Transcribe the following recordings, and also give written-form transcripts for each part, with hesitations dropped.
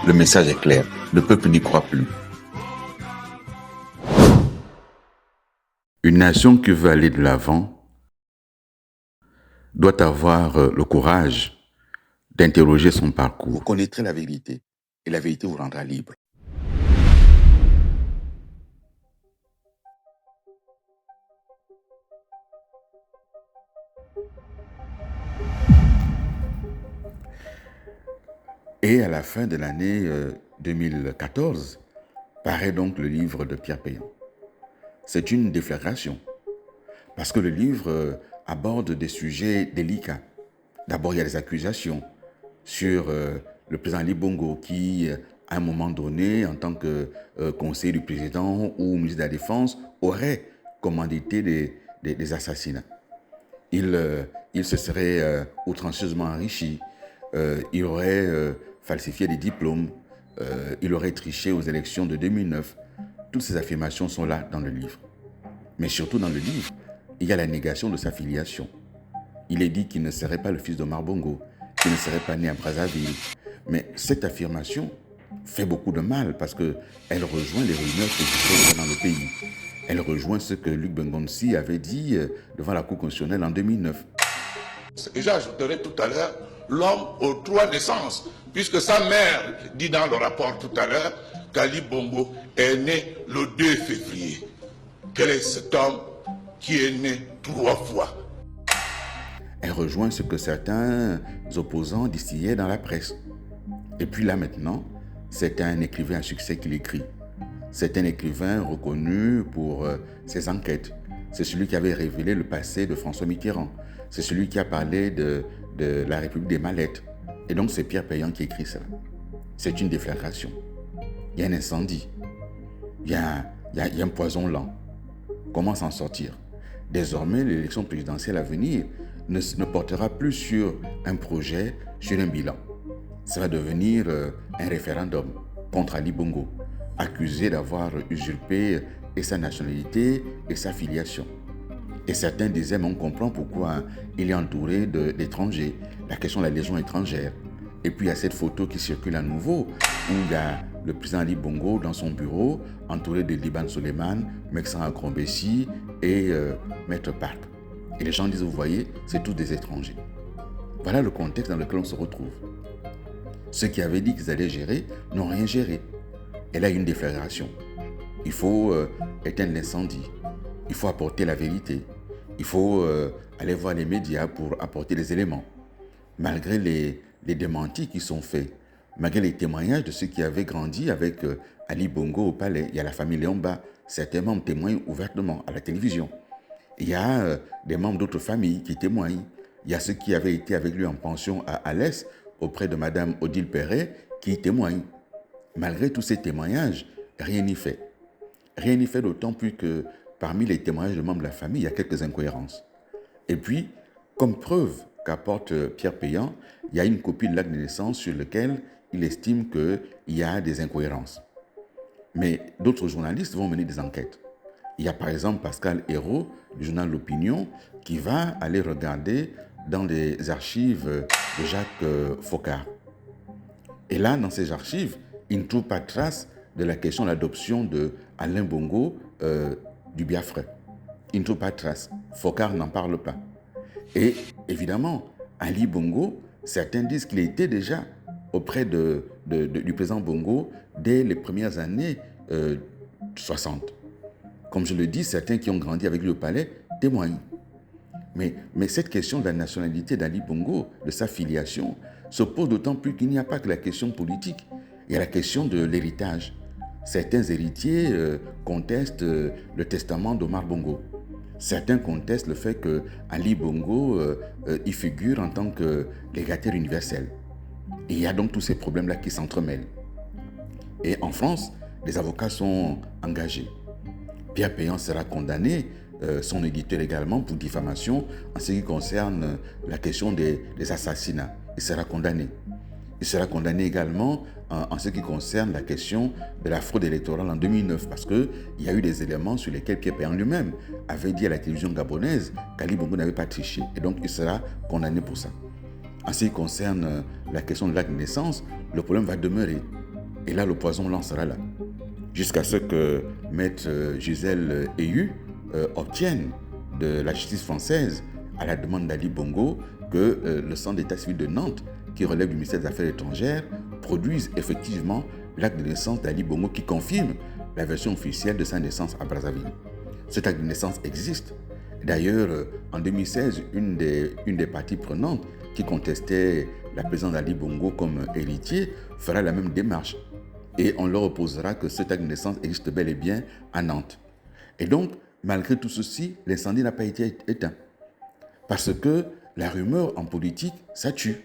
Le message est clair, le peuple n'y croit plus. Une nation qui veut aller de l'avant doit avoir le courage d'interroger son parcours. Vous connaîtrez la vérité et la vérité vous rendra libre. Et à la fin de l'année 2014, paraît donc le livre de Pierre Péan. C'est une déflagration, parce que le livre aborde des sujets délicats. D'abord, il y a des accusations sur le président Ali Bongo qui, à un moment donné, en tant que conseiller du président ou ministre de la Défense, aurait commandité des assassinats. Il se serait outrancieusement enrichi, il aurait falsifié des diplômes, il aurait triché aux élections de 2009. Toutes ces affirmations sont là dans le livre. Mais surtout dans le livre, il y a la négation de sa filiation. Il est dit qu'il ne serait pas le fils d'Omar Bongo, qu'il ne serait pas né à Brazzaville. Mais cette affirmation fait beaucoup de mal parce qu'elle rejoint les rumeurs qui existaient dans le pays. Elle rejoint ce que Luc Bengonsi avait dit devant la Cour constitutionnelle en 2009. Et j'ajouterai tout à l'heure l'homme aux trois naissances, puisque sa mère dit dans le rapport tout à l'heure qu'Ali Bongo est né le 2 février. Quel est cet homme qui est né 3 fois? Elle rejoint ce que certains opposants distillaient dans la presse. Et puis là maintenant, c'est un écrivain à succès qui l'écrit. C'est un écrivain reconnu pour ses enquêtes. C'est celui qui avait révélé le passé de François Mitterrand. C'est celui qui a parlé de la République des Mallettes. Et donc c'est Pierre Péan qui écrit ça. C'est une déflagration. Il y a un incendie. Il y a un poison lent. Comment s'en sortir? Désormais, l'élection présidentielle à venir ne portera plus sur un projet, sur un bilan. Ça va devenir un référendum contre Ali Bongo, accusé d'avoir usurpé et sa nationalité et sa filiation. Et certains disaient, mais on comprend pourquoi il est entouré d'étrangers, la question de la légion étrangère. Et puis il y a cette photo qui circule à nouveau, où il y a le président Ali Bongo dans son bureau, entouré de Liban Soleiman, Meksan Akrombessi et Maître Park. Et les gens disent, vous voyez, c'est tous des étrangers. Voilà le contexte dans lequel on se retrouve. Ceux qui avaient dit qu'ils allaient gérer n'ont rien géré. Et là, il y a une déflagration. Il faut éteindre l'incendie. Il faut apporter la vérité. Il faut aller voir les médias pour apporter des éléments. Malgré les démentis qui sont faits, malgré les témoignages de ceux qui avaient grandi avec Ali Bongo au palais, il y a la famille Léomba, certains membres témoignent ouvertement à la télévision. Il y a des membres d'autres familles qui témoignent. Il y a ceux qui avaient été avec lui en pension à Alès, auprès de Madame Odile Perret, qui témoignent. Malgré tous ces témoignages, rien n'y fait. Rien n'y fait d'autant plus que parmi les témoignages de membres de la famille, il y a quelques incohérences. Et puis, comme preuve qu'apporte Pierre Péan, il y a une copie de l'acte de naissance sur lequel il estime qu'il y a des incohérences. Mais d'autres journalistes vont mener des enquêtes. Il y a par exemple Pascal Hérault du journal L'Opinion qui va aller regarder dans les archives de Jacques Foccart. Et là, dans ces archives, il ne trouve pas de trace de la question de l'adoption de Alain Bongo du Biafra. Il ne trouve pas de trace. Foccart n'en parle pas. Et évidemment, Ali Bongo, certains disent qu'il était déjà auprès du président Bongo dès les premières années 60. Comme je le dis, certains qui ont grandi avec lui au palais témoignent. Mais cette question de la nationalité d'Ali Bongo, de sa filiation, se pose d'autant plus qu'il n'y a pas que la question politique. Il y a la question de l'héritage. Certains héritiers contestent le testament d'Omar Bongo. Certains contestent le fait que Ali Bongo y figure en tant que légataire universel. Et il y a donc tous ces problèmes-là qui s'entremêlent. Et en France, les avocats sont engagés. Pierre Péan sera condamné, son éditeur également, pour diffamation en ce qui concerne la question des assassinats. Il sera condamné. Il sera condamné également en ce qui concerne la question de la fraude électorale en 2009, parce qu'il y a eu des éléments sur lesquels Pierre Péan lui-même avait dit à la télévision gabonaise qu'Ali Bongo n'avait pas triché. Et donc, il sera condamné pour ça. En ce qui concerne la question de l'acte de naissance, le problème va demeurer. Et là, le poison lancera là. Jusqu'à ce que Maître Gisèle Eyu obtienne de la justice française, à la demande d'Ali Bongo, que le centre d'état civil de Nantes, qui relève du ministère des Affaires étrangères, produise effectivement l'acte de naissance d'Ali Bongo qui confirme la version officielle de sa naissance à Brazzaville. Cet acte de naissance existe. D'ailleurs, en 2016, une des parties prenantes qui contestait la présence d'Ali Bongo comme héritier fera la même démarche. Et on leur opposera que cet acte de naissance existe bel et bien à Nantes. Et donc, malgré tout ceci, l'incendie n'a pas été éteint. Parce que la rumeur en politique, ça tue.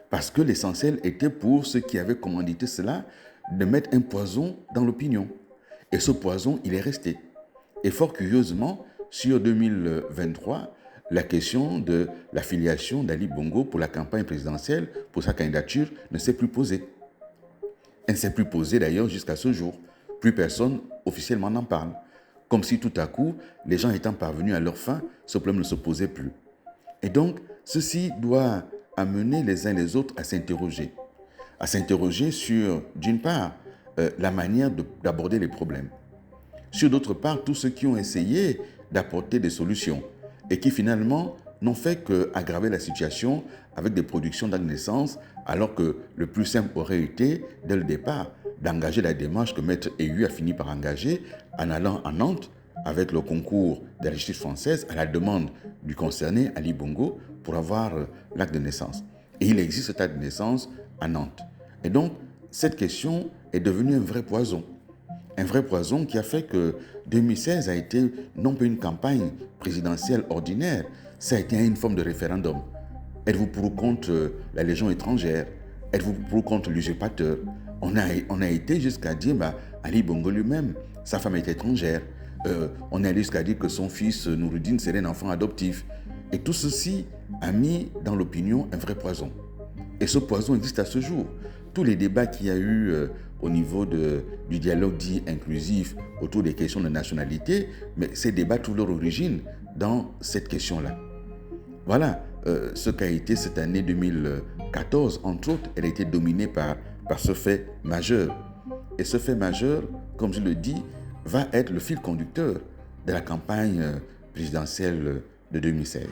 Parce que l'essentiel était pour ceux qui avaient commandité cela de mettre un poison dans l'opinion. Et ce poison, il est resté. Et fort curieusement, sur 2023, la question de l'affiliation d'Ali Bongo pour la campagne présidentielle, pour sa candidature, ne s'est plus posée. Elle ne s'est plus posée d'ailleurs jusqu'à ce jour. Plus personne officiellement n'en parle. Comme si tout à coup, les gens étant parvenus à leur fin, ce problème ne se posait plus. Et donc, ceci doit amener les uns les autres à s'interroger. À s'interroger sur, d'une part, la manière d'aborder les problèmes. Sur d'autre part, tous ceux qui ont essayé d'apporter des solutions et qui finalement n'ont fait qu'aggraver la situation avec des productions d'actes de naissance, alors que le plus simple aurait été, dès le départ, d'engager la démarche que Maître Eyu a fini par engager en allant à Nantes avec le concours de la justice française à la demande du concerné Ali Bongo pour avoir l'acte de naissance. Et il existe cet acte de naissance à Nantes. Et donc, cette question est devenue un vrai poison. Un vrai poison qui a fait que 2016 a été non pas une campagne présidentielle ordinaire, ça a été une forme de référendum. Êtes-vous pour ou contre la Légion étrangère? Êtes-vous pour ou contre l'usurpateur? On a été jusqu'à dire, Ali Bongo lui-même, sa femme est étrangère. On est allé jusqu'à dire que son fils Nouroudine serait un enfant adoptif. Et tout ceci a mis dans l'opinion un vrai poison. Et ce poison existe à ce jour. Tous les débats qu'il y a eu au niveau du dialogue dit inclusif autour des questions de nationalité, mais ces débats trouvent leur origine dans cette question-là. Voilà ce qu'a été cette année 2014, entre autres, elle a été dominée par ce fait majeur. Et ce fait majeur, comme je le dis, va être le fil conducteur de la campagne présidentielle de 2016.